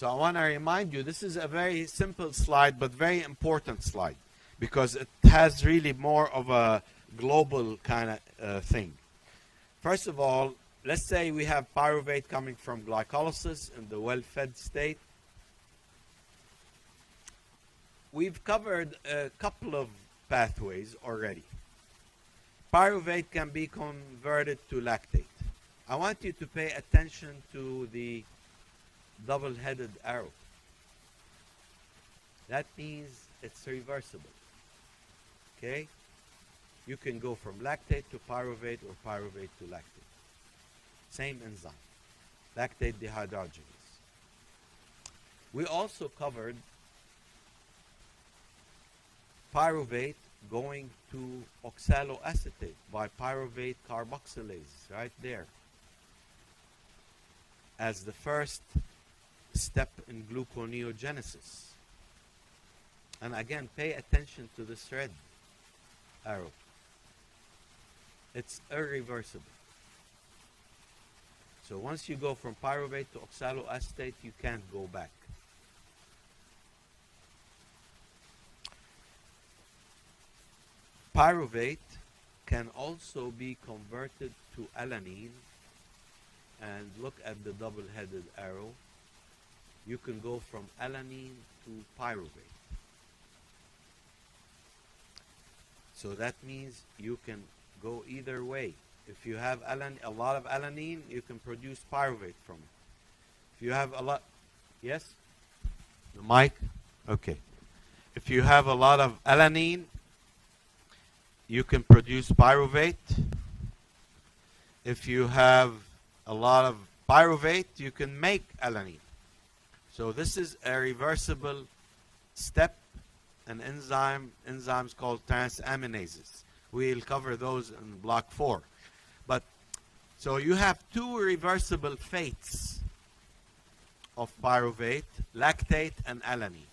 So I want to remind you, this is a very simple slide, but very important slide, because it has really more of a global kind of thing. First of all, let's say we have pyruvate coming from glycolysis in the well-fed state. We've covered a couple of pathways already. Pyruvate can be converted to lactate. I want you to pay attention to the double-headed arrow. That means it's reversible. Okay? You can go from lactate to pyruvate or pyruvate to lactate. Same enzyme, lactate dehydrogenase. We also covered pyruvate going to oxaloacetate by pyruvate carboxylase, right there, as the first step in gluconeogenesis. And again, pay attention to this red arrow. It's irreversible. So once you go from pyruvate to oxaloacetate, you can't go back. Pyruvate can also be converted to alanine, and look at the double-headed arrow. You can go from alanine to pyruvate. So that means you can go either way. If you have a lot of alanine, you can produce pyruvate from it. If you have a lot, yes? The mic? Okay. If you have a lot of alanine, you can produce pyruvate. If you have a lot of pyruvate, you can make alanine. So this is a reversible step, an enzymes called transaminases. We'll cover those in block 4. But so you have two reversible fates of pyruvate, lactate and alanine.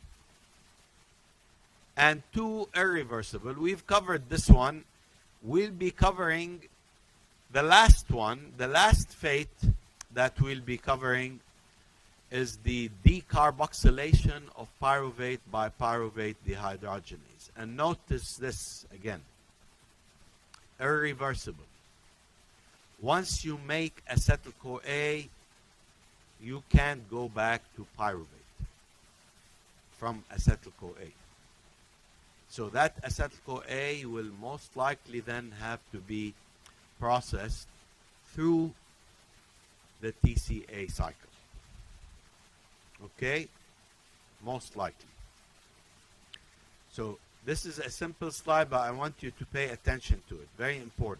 And two irreversible. We've covered this one. We'll be covering the last one. The last fate that we'll be covering is the decarboxylation of pyruvate by pyruvate dehydrogenase. And notice this again. Irreversible. Once you make acetyl-CoA, you can't go back to pyruvate from acetyl-CoA. So that acetyl-CoA will most likely then have to be processed through the TCA cycle. Okay? Most likely. So this is a simple slide, but I want you to pay attention to it. Very important.